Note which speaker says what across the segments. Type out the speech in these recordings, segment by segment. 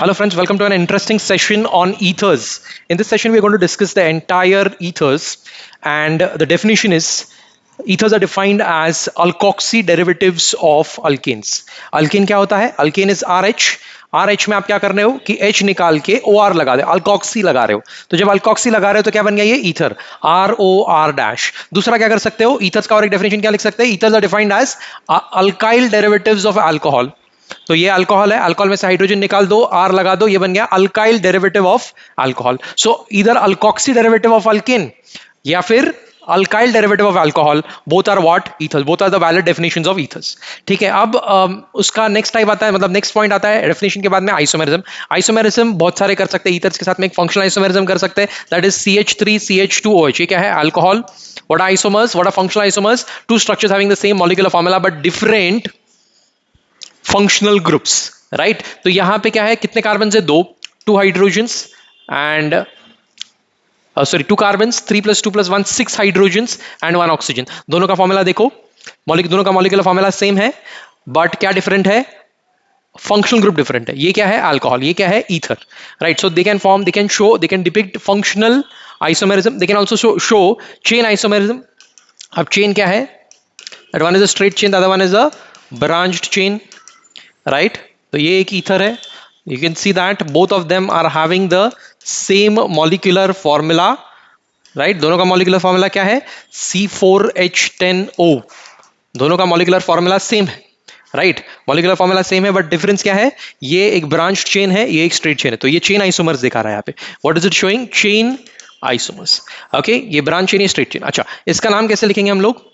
Speaker 1: Hello friends, welcome to an interesting session on ethers. In this session, we're going to discuss the entire ethers, and the definition is ethers are defined as alkoxy derivatives of alkanes. Alkane क्या होता है? Alkane is RH. RH में आप क्या कर रहे हो कि H निकाल के OR लगा दे, अल्कोक्सी लगा रहे हो. तो जब अल्कोक्सी लगा रहे हो तो क्या बन गया ये ईथर, ROR डैश. दूसरा क्या कर सकते हो, ईथर्स का और एक डेफिनेशन क्या लिख सकते हैं, ethers are defined as alkyl derivatives of alcohol. तो ये अल्कोहल है, अल्कोहल में से हाइड्रोजन निकाल दो, आर लगा दो, ये बन गया alkyl derivative of alcohol. So इधर अल्कोक्सी डेरिवेटिव ऑफ अल्केन या फिर alkyl derivative of alcohol, both are what, ethers. Both are the valid definitions of ethers. ठीक है. अब उसका नेक्स्ट टाइप आता है, मतलब नेक्स्ट पॉइंट आता है डेफिनेशन के बाद में आइसोमेरिज्म. आइसोमेरिज्म बहुत सारे कर सकते हैं ईथर्स के साथ में. एक फंक्शनल आइसोमेरिज्म कर सकते हैं, दैट इज CH3CH2OH. ये क्या है, alcohol. What are isomers, what are functional isomers? Two structures having the same molecular formula but different functional groups. Right. तो यहां पे क्या है, कितने कार्बन है, दो, two hydrogens and sorry two carbons, 3 + 2 + 1 6 hydrogens and 1 oxygen. दोनों का फॉर्मूला देखो, दोनों का मॉलिक्यूलर फॉर्मूला सेम है बट क्या डिफरेंट है, फंक्शनल ग्रुप डिफरेंट है. ये क्या है, अल्कोहल. ये क्या है, ether. Right. So they can form, they can show, they can depict functional isomerism. They can also show chain isomerism. अब चेन क्या है, that one is a straight chain, the other one is a branched chain. Right. तो ये एक ether है. You can see that both of them are having the same molecular formula. Right. दोनों का molecular formula क्या है, C4H10O. दोनों का मॉलिक्यूलर फॉर्मूला सेम है. राइट. मॉलिक्यूलर फॉर्मूला सेम है बट डिफरेंस क्या है, ये एक ब्रांच चेन है, ये एक स्ट्रेट चेन है. तो ये चेन आइसोमर्स दिखा रहा है यहाँ पे. What is it showing, chain isomers. Okay. ये ब्रांच चेन, ये स्ट्रेट चेन. अच्छा, इसका नाम कैसे लिखेंगे हम लोग?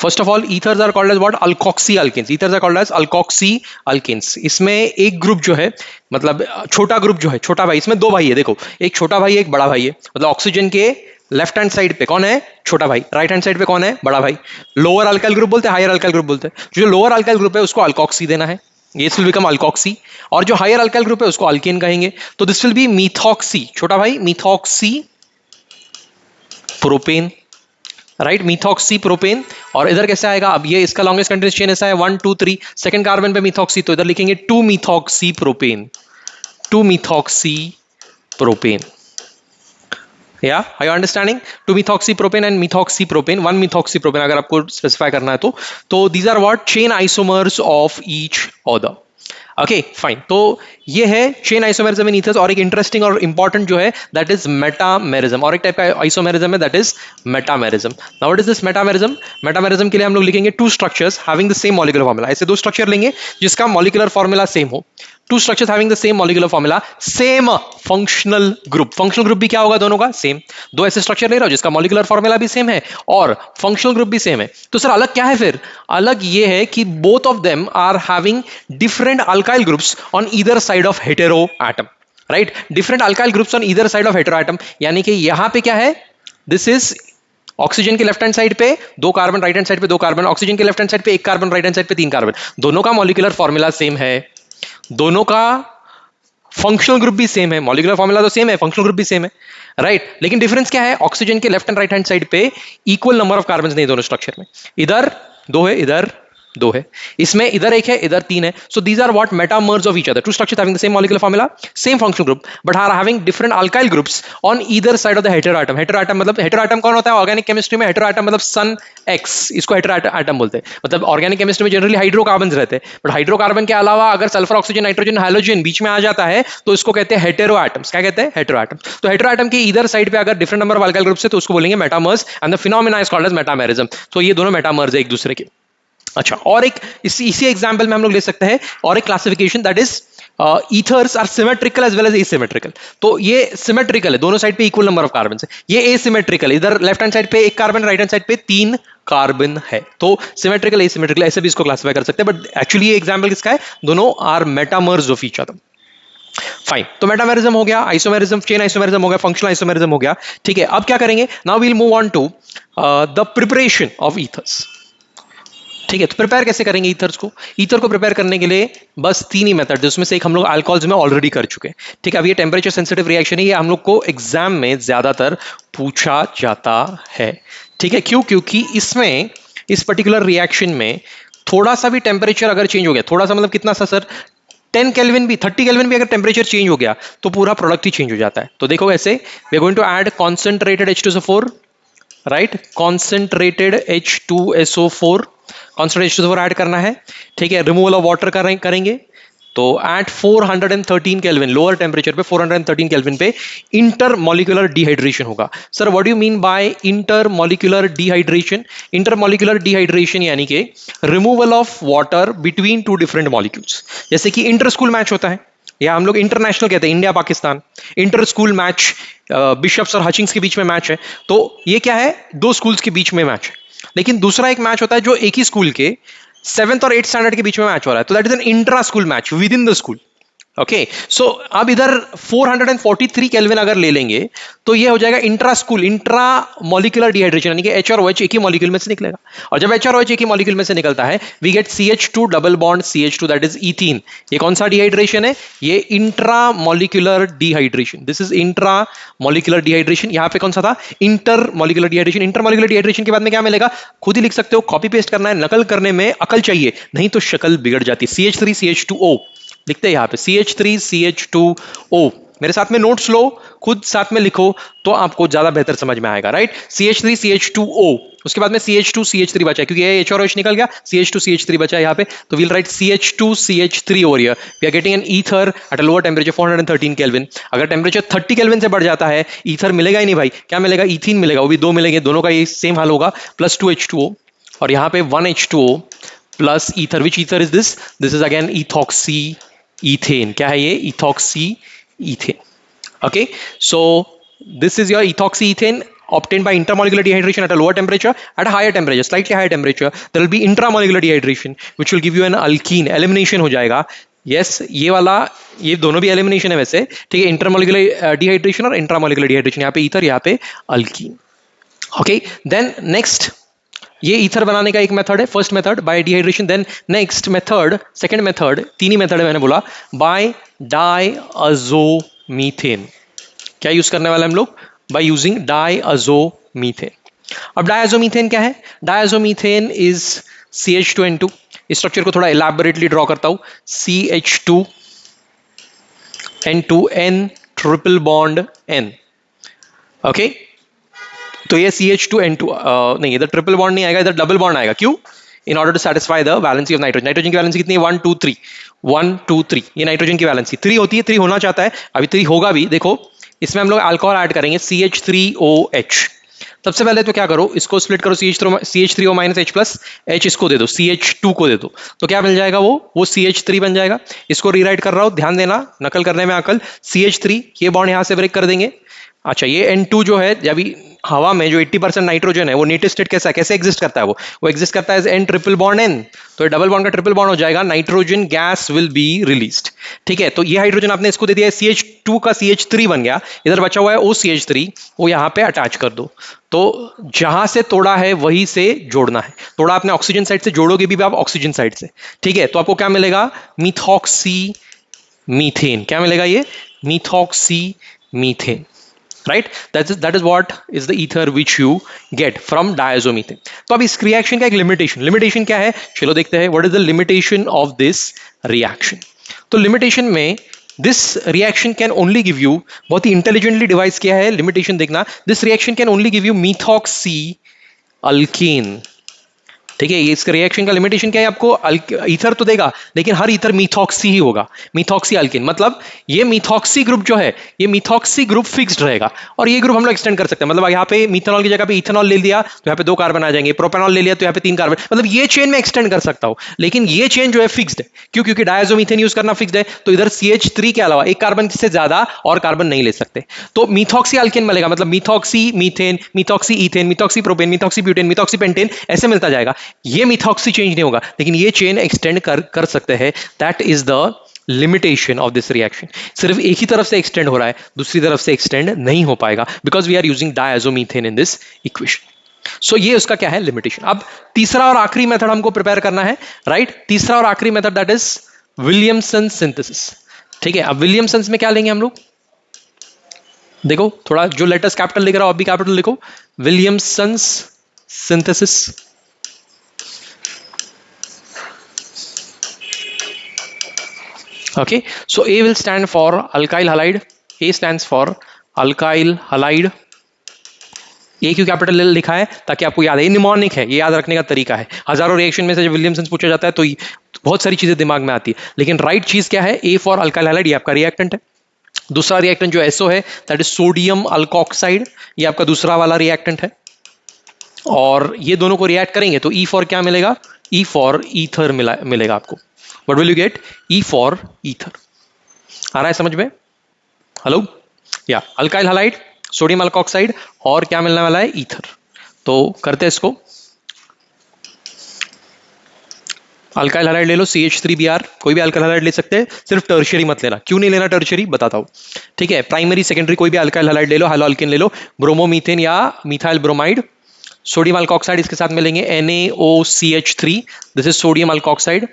Speaker 1: First of all, ethers are called as what? Alkoxy alkanes. Ethers are called as alkoxy alkanes. इसमें एक ग्रुप जो है, मतलब छोटा ग्रुप जो है, छोटा भाई, इसमें दो भाई है. देखो, एक छोटा भाई है, एक बड़ा भाई है. मतलब ऑक्सीजन के लेफ्ट हैंड साइड पे कौन है, छोटा भाई. राइट हैंड साइड पे कौन है, बड़ा भाई. लोअर अल्काइल ग्रुप बोलते हैं, हायर अल्काइल ग्रुप बोलते हैं. जो लोअर अल्काइल ग्रुप है उसको अल्कोक्सी देना है, ये विल बिकम अल्कोक्सी. और जो हायर अल्काइल ग्रुप है उसको अल्केन कहेंगे. तो दिस विल बी मिथॉक्सी, छोटा भाई, methoxy propane. Right. Methoxy propane. और इधर कैसे आएगा, अब ये इसका लॉन्गेस्ट कंटिन्यूअस चेन ऐसा है 1 2 3, सेकंड कार्बन पे मिथॉक्सी, तो इधर लिखेंगे 2 मिथॉक्सी प्रोपेन. 2 methoxy propane. या are you understanding? 2 methoxy propane and methoxy propane, 1 methoxy propane अगर आपको स्पेसिफाई करना है तो these are what, chain isomers of each other. Okay fine. तो ये है चेन आइसोमेरिज्म इन ईथर्स. और एक इंटरेस्टिंग और इंपॉर्टेंट जो है दैट इज मेटामेरिज्म. और एक टाइप का आइसोमेरिज्म है that is metamerism. Now what is this metamerism? Metamerism के लिए हम लोग लिखेंगे two structures having the same molecular formula. ऐसे दो स्ट्रक्चर लेंगे जिसका मॉलिक्यूलर फॉर्मूला सेम हो. Two structures having the same molecular formula, same functional group. Functional group भी क्या होगा, दोनों का सेम. दो ऐसे स्ट्रक्चर ले रहा हो जिसका मॉलिक्यूलर फॉर्मूला भी सेम है और फंक्शनल ग्रुप भी सेम है. तो सर अलग क्या है फिर? अलग ये है कि both of them are having different alkyl groups on either side of hetero atom. Right. Different alkyl groups on either side of hetero atom. यानी कि यहां पे क्या है, दिस इज ऑक्सीजन के लेफ्ट हैंड साइड पे दो कार्बन, राइट हैंड साइड पे दो कार्बन. ऑक्सीजन के लेफ्ट हैंड साइड पे एक कार्बन, राइट हैंड साइड पे तीन कार्बन. दोनों का मॉलिक्यूलर फॉर्मूला सेम है, दोनों का फंक्शनल ग्रुप भी सेम है. मॉलिक्यूलर फॉर्मूला तो सेम है, फंक्शनल ग्रुप भी सेम है. राइट. लेकिन डिफरेंस क्या है, ऑक्सीजन के left and right hand side पे इक्वल नंबर ऑफ कार्बन नहीं दोनों स्ट्रक्चर में. इधर दो है, इधर दो है, इसमें इधर एक है, इधर तीन है. So these are what, metamers of each other. Two structures having the same molecular formula, same functional group but are having different alkyl groups on either side of the hetero atom. Hetero atom मतलब, hetero atom कौन होता है organic chemistry में? Hetero atom मतलब सन एक्स, इसको hetero atom बोलते हैं. मतलब ऑर्गेनिक केमिस्ट्री में जनरली हाइड्रोकार्बन रहते हैं, बट हाइड्रोकार्बन के अलावा अगर सल्फर, ऑक्सीजन, नाइट्रोजन, हाइड्रोजन बीच में आ जाता है तो इसको कहते हैं हेटेरो एटम्स. क्या कहते हैं, हेटेरो एटम्स. तो हेटेरो एटम के ईदर साइड पे अगर different number of alkyl groups है तो उसको बोलेंगे metamers and the phenomena is called as metamerism. तो ये दोनों मेटामर्स है एक दूसरे के. अच्छा, और एक इसी एग्जांपल में हम लोग ले सकते हैं और एक classification, that is ethers are symmetrical as well as asymmetrical. तो ये सिमेट्रिकल है, दोनों साइड पे इक्वल नंबर ऑफ कार्बन है. ये एसिमेट्रिकल, इधर लेफ्ट हैंड साइड पे एक कार्बन, राइट हैंड साइड पे तीन कार्बन है. तो सिमेट्रिकल, एसिमेट्रिकल ऐसे भी इसको क्लासिफाई कर सकते हैं. बट एक्चुअली ये एग्जांपल किसका है, दोनों are metamers of each other. Fine. तो मेटामेरिज्म हो गया, आइसोमेरिज्म, चेन आइसोमेरिज्म हो गया, फंक्शनल आइसोमेरिज्म हो गया. ठीक है. अब क्या करेंगे, now we will move on to the preparation of ethers. ठीक है. तो प्रिपेयर कैसे करेंगे ईथर्स को? ईथर को प्रिपेयर करने के लिए बस तीन ही मेथड है, उसमें से एक हम लोग अल्कोहल्स में ऑलरेडी कर चुके हैं. ठीक है. अब ये टेम्परेचर सेंसिटिव रिएक्शन है, ये हम लोग को एग्जाम में ज्यादातर पूछा जाता है. ठीक है. क्यों? क्योंकि इसमें, इस पर्टिकुलर रिएक्शन में थोड़ा सा भी टेम्परेचर अगर चेंज हो गया, थोड़ा सा मतलब कितना सा सर, 10 केल्विन भी 30 केल्विन भी अगर टेम्परेचर चेंज हो गया तो पूरा प्रोडक्ट ही चेंज हो जाता है। तो देखो ऐसे we are going to add concentrated H2SO4, right, concentrated H2SO4, concentrated H2SO4 add करना है, ठीक है। रिमूवल ऑफ वाटर करेंगे तो एट 413 केल्विन लोअर टेम्परेचर पे 413 केल्विन पे इंटरमॉलिक्यूलर डिहाइड्रेशन होगा। Sir what do you mean by intermolecular dehydration? Intermolecular dehydration यानी कि removal of water between two different molecules. जैसे कि इंटर स्कूल मैच होता है, या हम लोग इंटरनेशनल कहते हैं, India Pakistan inter school match, Bishops और हचिंग्स के बीच में मैच है, तो ये क्या है, दो स्कूल्स के बीच में मैच है। लेकिन दूसरा एक मैच होता है जो एक ही स्कूल के 7th और 8th स्टैंडर्ड के बीच में मैच हो रहा है, तो that is an intra school match within the school. Okay, so अब इधर 443 केल्विन अगर ले लेंगे तो ये हो जाएगा intra school, intra molecular dehydration, यानी कि H और OH एक ही मॉलिक्यूल में से निकलेगा। और जब H और OH एक ही मॉलिक्यूल में से निकलता है we get CH2 double bond CH2, that is ethene. ये कौन सा डिहाइड्रेशन है? ये intra molecular dehydration, this is intra molecular dehydration. यहां पे कौन सा था? Inter molecular dehydration. Inter molecular dehydration के बाद में क्या मिलेगा? खुद ही लिख सकते हो, कॉपी पेस्ट करना है, नकल करने में अकल चाहिए, नहीं तो शक्ल बिगड़ जाती है। CH3 CH2O लिखते हैं यहाँ पे, CH3 CH2O। मेरे साथ में नोट्स लो, खुद साथ में लिखो तो आपको ज्यादा बेहतर समझ में आएगा, राइट। CH3 CH2O, उसके बाद में CH2 CH3 बचा है, क्योंकि ये H और OH निकल गया, CH2 CH3 बचा है यहाँ पे, तो we'll write CH2 CH3 over here. We are getting an ether at a lower temperature 413 kelvin. अगर टेम्परेचर 30 केल्विन से बढ़ जाता है ईथर मिलेगा ही नहीं भाई, क्या मिलेगा? ईथीन मिलेगा, वो भी दो मिलेंगे, दोनों का ये सेम हाल होगा, प्लस 2H2O और यहाँ पे 1H2O plus ether. Which ether is this? This is again ethoxy ethane। क्या है ये? Ethoxy ethane। okay, so this is your ethoxy ethane obtained by intermolecular dehydration at a lower temperature. At a higher temperature, slightly higher temperature, there will be intramolecular dehydration which will give you an alkene, elimination हो जाएगा। yes, ये वाला, ये दोनों भी elimination है वैसे, ठीक है, इंटरमोलिकुलर डिहाइड्रेशन और इंट्रामोलिकुलर डिहाइड्रेशन, यहाँ पे ईथर, यहाँ पे अल्कीन। ओके, देन नेक्स्ट, ये ईथर बनाने का एक मेथड है, first method by dehydration. Then next method, second method, तीन ही मेथड है मैंने बोला, बाय डायअज़ोमीथेन। क्या यूज करने वाले हम लोग? By using diazomethane. अब डायअज़ोमीथेन क्या है? Diazomethane is CH2N2। इस स्ट्रक्चर को थोड़ा इलैबोरेटली ड्रॉ करता हूं, CH2N2N triple bond N। Okay, तो ये CH2N2 नहीं, इधर ट्रिपल बॉन्ड नहीं आएगा, इधर डबल बॉन्ड आएगा। क्यों? In order to satisfy the valency of nitrogen. Nitrogen की वैलेंसी कितनी है? 1 2 3, 1 2 3। ये नाइट्रोजन की वैलेंसी 3 होती है, 3 होना चाहता है, अभी 3 होगा भी। देखो इसमें हम लोग अल्कोहल ऐड करेंगे, CH3OH। सबसे पहले तो क्या करो, इसको स्प्लिट करो, CH3O minus H plus H, इसको दे दो, CH2 को दे दो, तो क्या मिल जाएगा? वो CH3 बन जाएगा। इसको रीराइट कर रहा हूं, ध्यान देना, नकल करने में अकल। CH3, ये बॉन्ड यहां से ब्रेक कर देंगे। अच्छा, ये N2 जो है, जब हवा में जो 80% नाइट्रोजन है वो नेटिव स्टेट कैसा, कैसे एग्जिस्ट करता है? वो एग्जिस्ट करता है N ट्रिपल बॉन्ड N, तो डबल बॉन्ड का ट्रिपल बॉन्ड हो जाएगा, nitrogen gas will be released. ठीक है, तो ये हाइड्रोजन आपने इसको दे दिया है, CH2 का CH3 बन गया, इधर बचा हुआ है OCH3, वो यहां पे अटैच कर दो। तो जहां से तोड़ा है वहीं से जोड़ना है, तोड़ा आपने ऑक्सीजन साइड से, जोड़ोगे भी आप ऑक्सीजन साइड से। ठीक है, तो आपको क्या मिलेगा? Methoxy methane. क्या मिलेगा? ये methoxy methane, right? That is what is the ether which you get from diazomethane। तो अब इस रिएक्शन का एक लिमिटेशन क्या है, चलो देखते हैं। what is the limitation of this reaction? तो लिमिटेशन में this reaction can only give you, बहुत ही इंटेलिजेंटली डिवाइस किया है लिमिटेशन, देखना, this reaction can only give you methoxy alkane। ठीक है, ये इसका रिएक्शन का लिमिटेशन क्या है? आपको ईथर तो देगा, लेकिन हर ईथर मिथॉक्सी ही होगा, मिथॉक्सी अल्केन। मतलब ये मिथॉक्सी ग्रुप जो है, ये मिथॉक्सी ग्रुप फिक्स्ड रहेगा, और ये ग्रुप हम लोग एक्सटेंड कर सकते हैं। मतलब यहाँ पे मिथेनॉल की जगह पे इथेनॉल ले लिया तो यहाँ पे 2 कार्बन आ जाएंगे, प्रोपेनॉल ले लिया तो यहाँ पे 3 कार्बन, मतलब ये चेन में एक्सटेंड कर सकता हूं। लेकिन ये चेन जो है फिक्स्ड है, क्यों? क्योंकि डायज़ोमीथेन यूज करना फिक्स्ड है, तो इधर CH3 के अलावा एक कार्बन से ज्यादा और कार्बन नहीं ले सकते, तो मिथॉक्सी अल्केन मिलेगा। मतलब methoxy methane, methoxy ethane, methoxy propane, methoxy butane, methoxy pentane, ऐसे मिलता जाएगा। ये मिथॉक्सी चेंज नहीं होगा, लेकिन ये चेन एक्सटेंड कर सकते हैं। That is the limitation of this reaction. सिर्फ एक ही तरफ से एक्सटेंड हो रहा है, दूसरी तरफ से एक्सटेंड नहीं हो पाएगा, because we are using diazomethane in this equation. So ये उसका क्या है? लिमिटेशन। अब तीसरा और आखिरी मेथड हमको प्रिपेयर करना है, राइट? तीसरा और आखिरी method, that is Williamson synthesis. ठीक है, अब विलियमसन में क्या लेंगे हम लोग? देखो, थोड़ा जो लेटर्स कैपिटल लिख रहा हो, अब भी कैपिटल लिखो, Williamson synthesis. Okay, so A will stand for alkyl halide. A stands for alkyl halide. ए क्यों कैपिटल एल लिखा है ताकि आपको याद है, निमोनिक है, ये याद रखने का तरीका है। हजारों रिएक्शन में से जब विलियमसन पूछा जाता है तो बहुत सारी चीजें दिमाग में आती है, लेकिन राइट चीज क्या है, ए फॉर अल्काइल हैलाइड, ये आपका रिएक्टेंट है। दूसरा रिएक्टेंट जो एसओ है दैट इज सोडियम अल्कोक्साइड, ये आपका दूसरा वाला रिएक्टेंट है। और ये दोनों को रिएक्ट करेंगे तो ई फॉर क्या मिलेगा, ई फॉर ईथर मिलेगा आपको। What will you get, E for ether. आ रहा है समझ में? हेलो, या अल्काइल हैलाइड, सोडियम अल्कोक्साइड, और क्या मिलने वाला है, ईथर। तो करते हैं इसको। अल्काइल हैलाइड ले लो CH3Br, कोई भी अल्काइल हैलाइड ले सकते हैं, सिर्फ टर्शियरी मत लेना। क्यों नहीं लेना टर्शियरी, बताता हूं। ठीक है, प्राइमरी सेकेंडरी कोई भी अल्काइल हैलाइड ले लो, हैलोअल्केन ले लो, ब्रोमोमीथेन या मिथाइल ब्रोमाइड। सोडियम अल्कोक्साइड इसके साथ मिलेंगे NaOCH3, this is sodium alkoxide.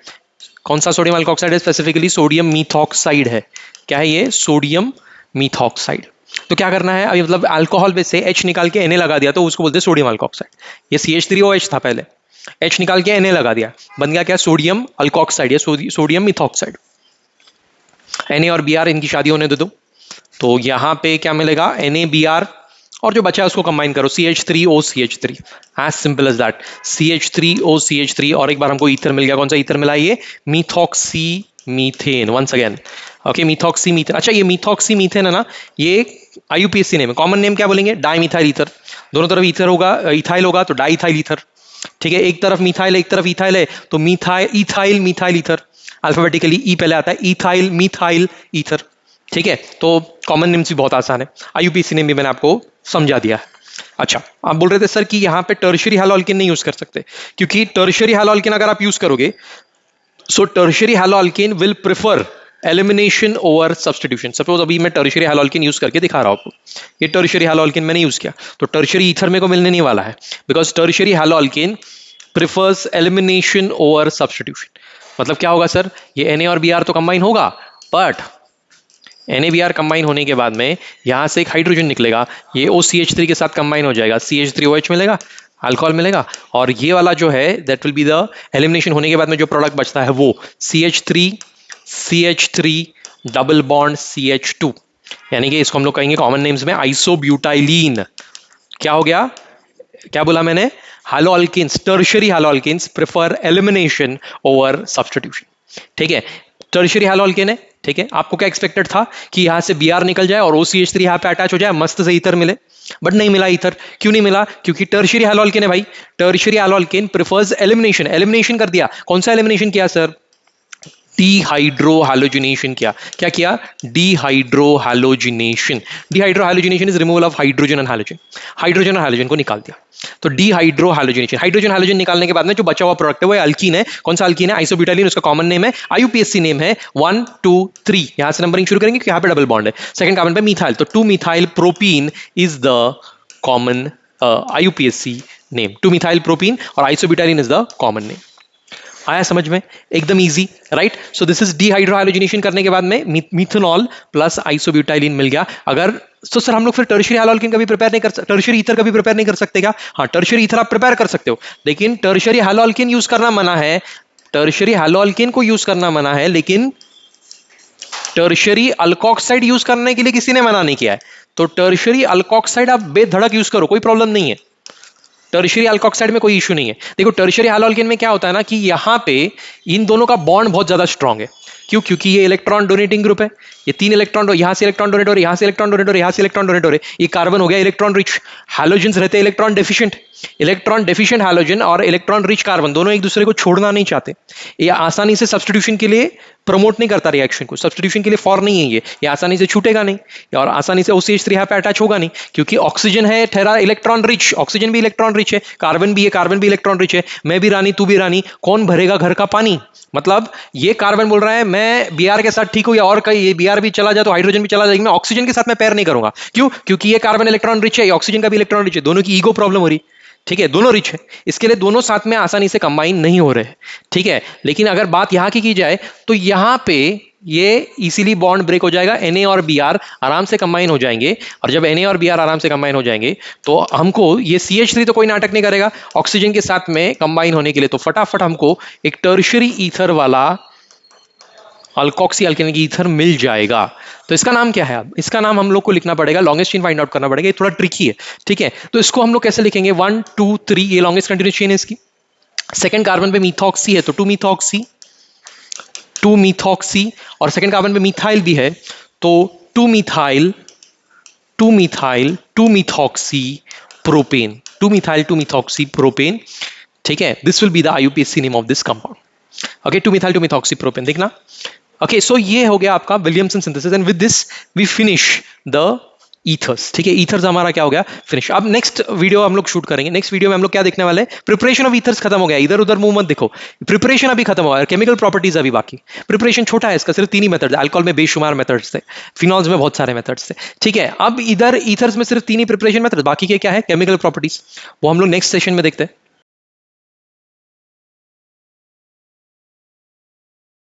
Speaker 1: कौन सा सोडियम अल्कोक्साइड है, स्पेसिफिकली सोडियम मीथॉक्साइड है। क्या है ये, सोडियम मीथॉक्साइड। तो क्या करना है अभी, मतलब अल्कोहल में से H निकाल के Na लगा दिया तो उसको बोलते हैं सोडियम अल्कोक्साइड। ये CH3OH था पहले, H निकाल के Na लगा दिया, बन गया क्या, सोडियम अल्कोक्साइड या सोडियम मिथॉक्साइड। Na और Br इनकी शादी होने दे दो, तो यहां पे क्या मिलेगा, NaBr, और जो बचा है उसको कंबाइन करो, CH3OCH3, as simple as that, CH3OCH3। और एक बार हमको ईथर मिल गया, कौन सा ईथर मिला, ये methoxy methane. Once again, okay, methoxy methane. अच्छा, ये मीथॉक्सी मीथेन है ना, ये IUPAC नेम है। कॉमन नेम क्या बोलेंगे, डाइमिथाइल ईथर। दोनों तरफ ईथर होगा, इथाइल होगा तो डाइथाइल ईथर। ठीक है, एक तरफ मिथाइल एक तरफ इथाइल है तो methyl ethyl methyl ether. Alphabetically E पहले आता है, इथाइल मिथाइल ईथर। ठीक है, तो कॉमन नेम्स भी बहुत आसान है, IUPAC नेम भी मैंने आपको समझा दिया है। अच्छा, आप बोल रहे थे सर कि यहाँ पे टर्शियरी हैलोअल्केन नहीं यूज कर सकते, क्योंकि टर्शियरी हैलोअल्केन अगर आप यूज करोगे, so tertiary haloalkane will prefer elimination over substitution. Suppose अभी मैं टर्शियरी हैलोअल्केन यूज करके दिखा रहा हूं आपको, ये टर्शियरी हैलोअल्केन मैंने यूज किया, तो टर्शियरी ईथर मेरे को मिलने नहीं वाला है, because tertiary haloalkane prefers elimination over substitution. मतलब क्या होगा सर, ये Na और Br तो कंबाइन होगा, बट NaBr कंबाइन होने के बाद में यहां से एक हाइड्रोजन निकलेगा, ये OCH3 के साथ कंबाइन हो जाएगा, CH3OH मिलेगा, अल्कोहल मिलेगा, और ये वाला जो है that will be the elimination होने के बाद में जो प्रोडक्ट बचता है वो CH3 डबल बॉन्ड CH2, यानी कि इसको हम लोग कहेंगे कॉमन नेम्स में आइसोब्यूटाइलीन। क्या हो गया, क्या बोला मैंने, haloalkanes, tertiary haloalkanes prefer elimination over substitution. ठीक है, टर्शियरी हैलोअल्केन है। ठीक है, आपको क्या एक्सपेक्टेड था कि यहां से Br निकल जाए और OCH3 यहां पे अटैच हो जाए, मस्त से ईथर मिले, बट नहीं मिला ईथर। क्यों नहीं मिला, क्योंकि टर्शियरी हैलोअल्केन है भाई, टर्शियरी हैलोअल्केन प्रेफर्स एलिमिनेशन। एलिमिनेशन कर दिया, कौन सा एलिमिनेशन किया सर, डिहाइड्रोहैलोजिनेशन किया। क्या किया, dehydrohalogenation. Dehydrohalogenation is removal of hydrogen and halogen, hydrogen और हैलोजन को निकाल दिया, तो डिहाइड्रोहैलोजिनेशन। हाइड्रोजन हैलोजन निकालने के बाद में जो बचा हुआ प्रोडक्ट है वो अल्कीन है। कौन सा अल्कीन है, आइसोब्यूटाइलिन, उसका कॉमन नेम है, IUPAC नेम है 1 2 3। यहां से नंबरिंग शुरू करेंगे, यहाँ पे डबल बॉन्ड है, सेकंड कार्बन पे मिथाइल, तो 2 methyl propene is the common IUPAC name, 2 methyl propene, और isobutylene is the common name. आया समझ में, एकदम easy, right. So this is dehydrohalogenation करने के बाद में मिथेनॉल प्लस आइसोब्यूटाइलिन मिल गया। अगर तो सर हम लोग फिर टर्शियरी हैलोअल्केन कभी प्रिपेयर नहीं कर सकते, टर्शियरी ईथर कभी प्रिपेयर नहीं कर सकते क्या, हाँ टर्शियरी ईथर आप प्रिपेयर कर सकते हो, लेकिन टर्शियरी हैलोअल्केन यूज करना मना है, टर्शियरी हैलोअल्केन को यूज करना मना है, लेकिन टर्शियरी अल्कोक्साइड यूज करने के लिए किसी ने मना नहीं किया है। तो टर्शियरी अल्कोक्साइड आप बेधड़क यूज करो, कोई प्रॉब्लम नहीं है, टर्शियरी अल्कोक्साइड में कोई इशू नहीं है। देखो टर्शियरी हैलोअल्केन में क्या होता है ना, कि यहां पे इन दोनों का बॉन्ड बहुत ज्यादा स्ट्रांग है। क्यों, क्योंकि ये इलेक्ट्रॉन डोनेटिंग ग्रुप है, ये 3 इलेक्ट्रॉन, यहां से इलेक्ट्रॉन डोनेट हो रहे, यहां से इलेक्ट्रॉन डोनेट हो रहे, यहां से इलेक्ट्रॉन डोनेट हो रहे, ये कार्बन हो गया इलेक्ट्रॉन रिच, हैलोजन्स रहते हैं electron deficient. Electron deficient halogen और इलेक्ट्रॉन रिच कार्बन दोनों एक दूसरे को छोड़ना नहीं चाहते, ये आसानी से सब्स्टिट्यूशन के लिए प्रमोट नहीं करता रिएक्शन को, सब्स्टिट्यूशन के लिए फॉर नहीं है ये आसानी से छूटेगा नहीं और आसानी से OCH3 यहाँ पे अटैच होगा नहीं, क्योंकि ऑक्सीजन है ठहरा इलेक्ट्रॉन रिच, ऑक्सीजन भी इलेक्ट्रॉन रिच है, कार्बन भी है, कार्बन भी इलेक्ट्रॉन रिच है, मैं भी रानी तू भी रानी, कौन भरेगा घर का पानी। मतलब ये कार्बन बोल रहा है मैं Br के साथ ठीक हूं, या और कहीं ये Br भी चला जाए तो हाइड्रोजन भी चला जाएगा, मैं ऑक्सीजन के साथ मैं पेयर नहीं करूंगा। क्यों, क्योंकि ये कार्बन इलेक्ट्रॉन रिच है, ऑक्सीजन का भी इलेक्ट्रॉन रिच है, दोनों की ईगो प्रॉब्लम हो रही, ठीक है, दोनों रिच है, इसके लिए दोनों साथ में आसानी से कंबाइन नहीं हो रहे, ठीक है। लेकिन अगर बात यहां की जाए तो यहां पे ये इजीली बॉन्ड ब्रेक हो जाएगा, Na और Br आराम से कंबाइन हो जाएंगे, और जब Na और Br आराम से कंबाइन हो जाएंगे तो हमको ये CH3 तो कोई नाटक नहीं करेगा ऑक्सीजन के साथ में कंबाइन होने के लिए, तो फटाफट हमको एक टर्शियरी ईथर वाला अल्कोक्सी अल्केनिक ईथर मिल जाएगा। तो इसका नाम क्या है? अब इसका नाम हम लोग को लिखना पड़ेगा, लॉन्गेस्ट चेन फाइंड आउट करना पड़ेगा, ये थोड़ा ट्रिकी है, ठीक है। तो इसको हम लोग कैसे लिखेंगे? 1 2 3, ये लॉन्गेस्ट कंटिन्यूस चेन है इसकी। सेकंड कार्बन पे मीथॉक्सी है तो 2 मीथॉक्सी, 2 मीथॉक्सी, और सेकंड कार्बन पे मिथाइल भी है तो 2 methyl, 2 methyl, 2 methoxy propane, 2 methyl 2 methoxy propane, ठीक है। This will be the IUPAC name of this compound. Okay, 2 methyl 2 methoxy propane, देखना। ओके, सो ये हो गया आपका Williamson synthesis, and with this we finish the ethers, ठीक है। Ethers हमारा क्या हो गया? फिनिश। अब नेक्स्ट वीडियो हम लोग शूट करेंगे। नेक्स्ट वीडियो में हम लोग क्या देखने वाले हैं? प्रिपरेशन ऑफ ईथर्स खत्म हो गया, इधर उधर मुंह मत देखो, प्रिपरेशन अभी खत्म हुआ है, केमिकल प्रॉपर्टीज अभी बाकी। प्रिपरेशन छोटा है इसका, सिर्फ 3 ही मेथड्स, अल्कोहल में बेशुमार मेथड्स थे, फिनॉल्स में बहुत सारे मेथड्स थे, ठीक है। अब इधर ईथर्स में सिर्फ 3 ही प्रिपरेशन मेथड, बाकी के क्या है? केमिकल प्रॉपर्टीज, वो हम लोग नेक्स्ट सेशन में देखते हैं।